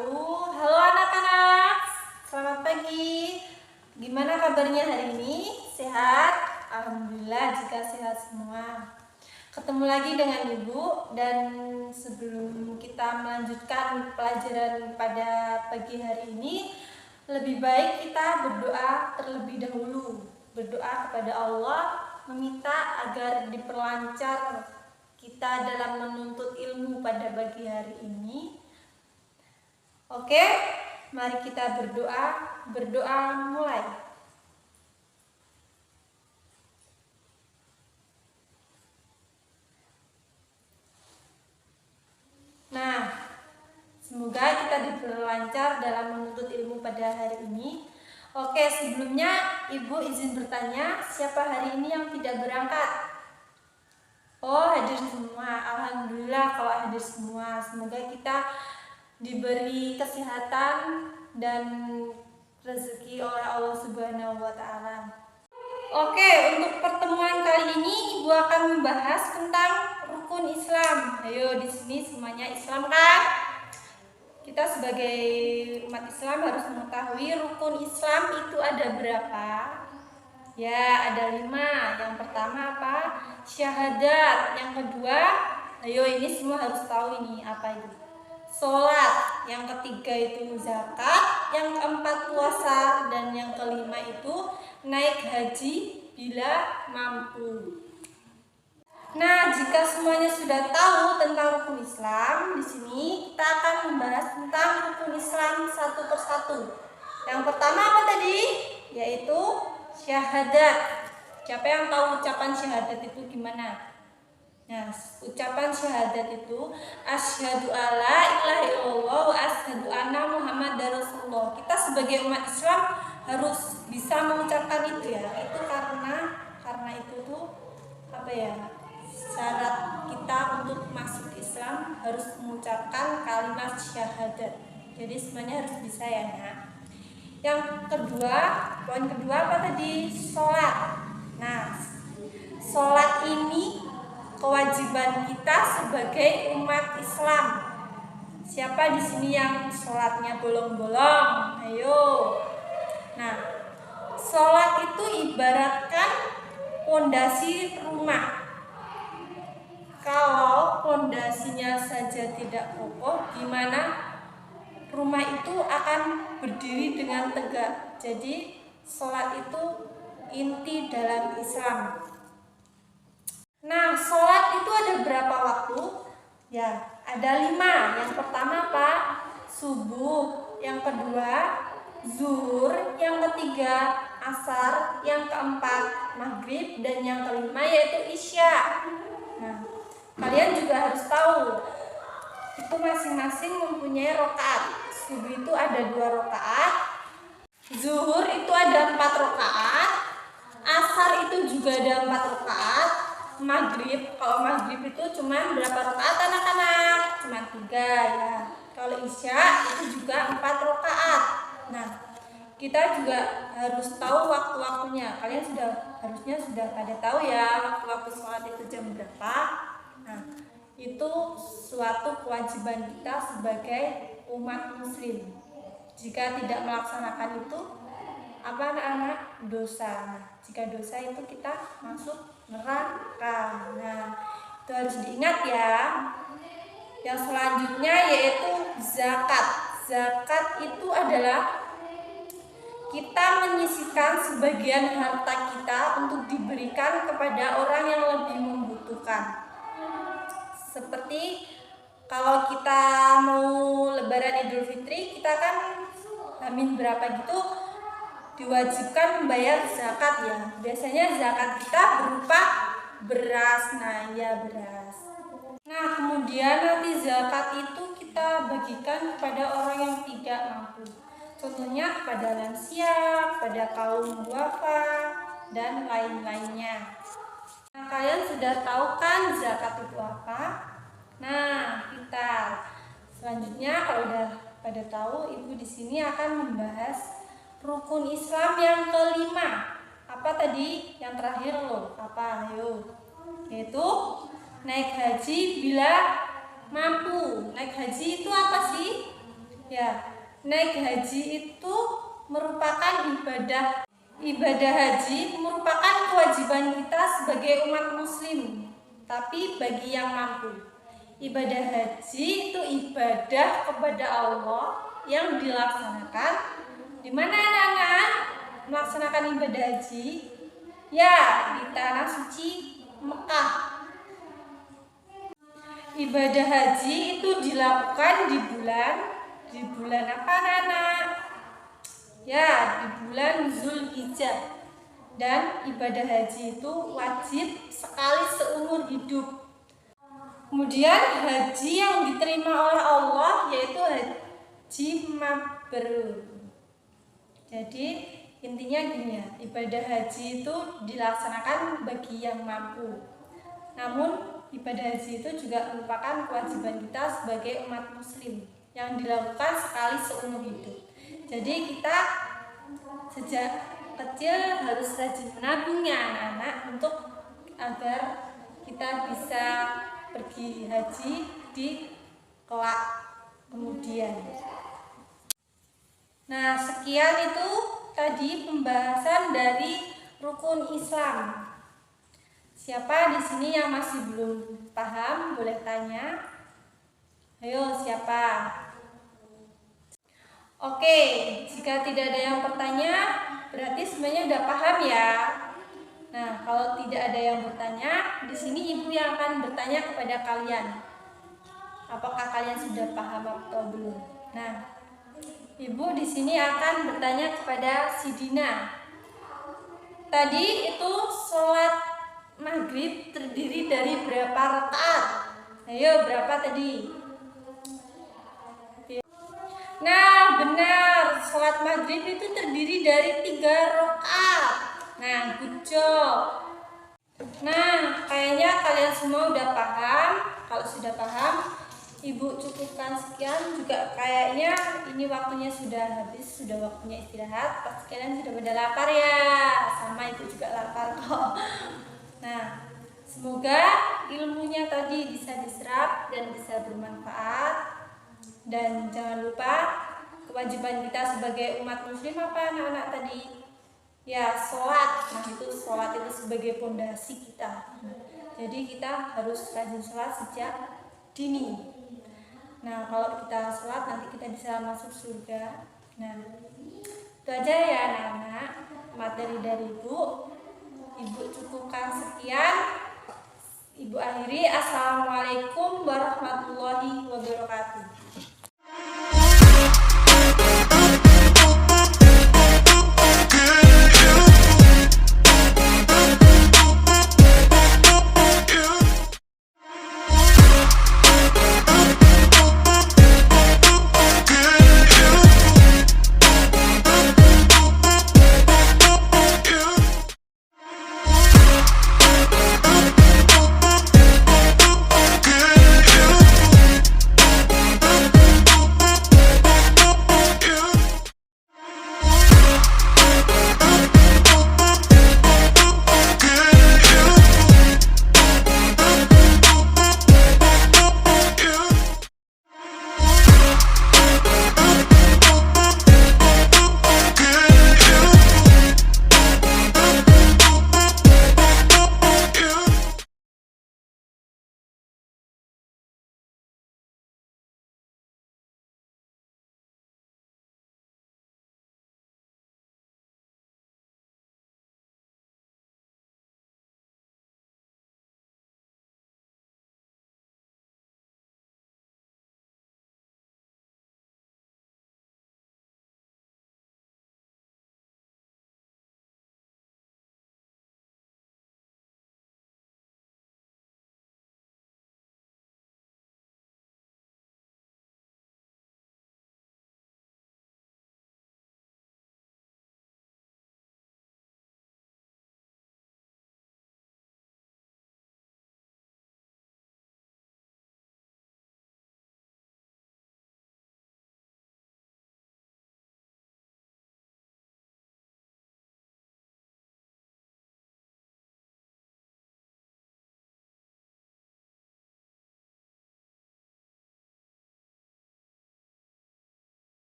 wabarakatuh. Halo anak-anak, selamat pagi. Gimana kabarnya hari ini? Sehat? Alhamdulillah jika sehat semua. Ketemu lagi dengan Ibu, dan sebelum kita melanjutkan pelajaran pada pagi hari ini, lebih baik kita berdoa terlebih dahulu. Berdoa kepada Allah, meminta agar diperlancar kita dalam menuntut ilmu pada pagi hari ini. Oke, mari kita berdoa. Berdoa mulai. Nah, semoga kita diperlancar dalam menuntut ilmu pada hari ini. Oke, sebelumnya Ibu izin bertanya, siapa hari ini yang tidak berangkat? Oh, hadir semua. Alhamdulillah kalau hadir semua. Semoga kita diberi kesehatan dan rezeki oleh Allah Subhanahu wa Ta'ala. Oke, untuk pertemuan kali ini Ibu akan membahas tentang rukun Islam. Ayo, di sini semuanya Islam kan? Kita sebagai umat Islam harus mengetahui rukun Islam itu ada berapa. Ya, ada 5. Yang pertama apa? Syahadat. Yang kedua, ayo ini semua harus tahu ini apa itu. Sholat. Yang ketiga itu zakat. Yang keempat puasa. Dan yang kelima itu naik haji bila mampu. Nah, jika semuanya sudah tahu tentang rukun Islam, di sini kita akan membahas tentang rukun Islam satu persatu. Yang pertama apa tadi? Yaitu syahadat. Siapa yang tahu ucapan syahadat itu gimana? Nah, ucapan syahadat itu asyhadu alla ilaha illallah wa asyhadu anna muhammadar rasulullah. Kita sebagai umat Islam harus bisa mengucapkan itu ya. Itu karena itu tuh apa ya? Syarat kita untuk masuk Islam harus mengucapkan kalimat syahadat. Jadi semuanya harus bisa ya, Nak. Yang kedua, poin kedua apa tadi? Sholat. Nah, sholat ini kewajiban kita sebagai umat Islam. Siapa di sini yang sholatnya bolong-bolong? Ayo. Nah, sholat itu ibaratkan pondasi rumah. Kalau pondasinya saja tidak kokoh, gimana rumah itu akan berdiri dengan tegak. Jadi sholat itu inti dalam Islam. Nah, sholat itu ada berapa waktu? Ya, ada 5. Yang pertama apa? Subuh. Yang kedua zuhur. Yang ketiga asar. Yang keempat maghrib. Dan yang kelima yaitu isya. Nah, kalian juga harus tahu itu masing-masing mempunyai rakaat. Subuh itu ada 2 rakaat, zuhur itu ada 4 rakaat, asar itu juga ada 4 rakaat, maghrib, kalau maghrib itu cuma berapa rakaat anak-anak? Cuma 3 ya. Kalau isya itu juga 4 rakaat. Nah, kita juga harus tahu waktu-waktunya. Kalian harusnya sudah pada tahu ya waktu-waktu sholat itu jam berapa. Nah, itu suatu kewajiban kita sebagai umat muslim. Jika tidak melaksanakan itu apa anak-anak? Dosa. Nah, jika dosa itu kita masuk neraka. Nah, itu harus diingat ya. Yang selanjutnya yaitu zakat. Zakat itu adalah kita menyisihkan sebagian harta kita untuk diberikan kepada orang yang lebih membutuhkan. Seperti kalau kita mau lebaran Idul Fitri, kita kan Amin berapa gitu diwajibkan membayar zakat ya. Biasanya zakat kita berupa beras. Nah, ya beras. Nah, kemudian nanti zakat itu kita bagikan kepada orang yang tidak mampu. Contohnya kepada lansia, pada kaum duafa, dan lain-lainnya. Nah, kalian sudah tahu kan zakat itu apa? Nah, kita selanjutnya kalau udah pada tahu, Ibu di sini akan membahas rukun Islam yang kelima. Apa tadi? Yang terakhir loh. Apa? Ayo. Yaitu naik haji bila mampu. Naik haji itu apa sih? Ya, naik haji itu merupakan ibadah. Ibadah haji merupakan kewajiban kita sebagai umat muslim, tapi bagi yang mampu. Ibadah haji itu ibadah kepada Allah yang dilaksanakan di mana anak-anak melaksanakan ibadah haji? Ya, di tanah suci Mekah. Ibadah haji itu dilakukan di bulan apa anak-anak? Ya, di bulan Zulhijjah. Dan ibadah haji itu wajib sekali seumur hidup. Kemudian haji yang diterima oleh Allah yaitu haji mabrur. Jadi intinya gini ya, ibadah haji itu dilaksanakan bagi yang mampu. Namun ibadah haji itu juga merupakan kewajiban kita sebagai umat muslim yang dilakukan sekali seumur hidup. Jadi kita sejak kecil harus rajin menabungnya anak-anak untuk agar kita bisa pergi haji di kelak kemudian. Nah, sekian itu tadi pembahasan dari rukun Islam. Siapa di sini yang masih belum paham boleh tanya. Ayo, siapa? Oke, jika tidak ada yang bertanya, berarti semuanya udah paham ya. Nah, kalau tidak ada yang bertanya, di sini ibu yang akan bertanya kepada kalian. Apakah kalian sudah paham atau belum? Nah, ibu di sini akan bertanya kepada si Dina. Tadi itu sholat maghrib terdiri dari berapa rakaat? Ayo, berapa tadi? Nah, benar. Sholat maghrib itu terdiri dari 3 rakaat. Nah, good job. Nah, kayaknya kalian semua udah paham. Kalau sudah paham, ibu cukupkan sekian. Juga kayaknya ini waktunya sudah habis, sudah waktunya istirahat. Pasti kalian sudah pada lapar ya. Sama ibu juga lapar kok. Nah, semoga ilmunya tadi bisa diserap dan bisa bermanfaat. Dan jangan lupa kewajiban kita sebagai umat muslim apa anak-anak tadi? Ya, sholat. Nah, itu sholat itu sebagai fondasi kita. Jadi kita harus rajin sholat sejak dini. Nah, kalau kita sholat nanti kita bisa masuk surga. Nah, itu aja ya anak-anak materi dari ibu. Ibu cukupkan sekian. Ibu akhiri. Assalamualaikum warahmatullahi wabarakatuh.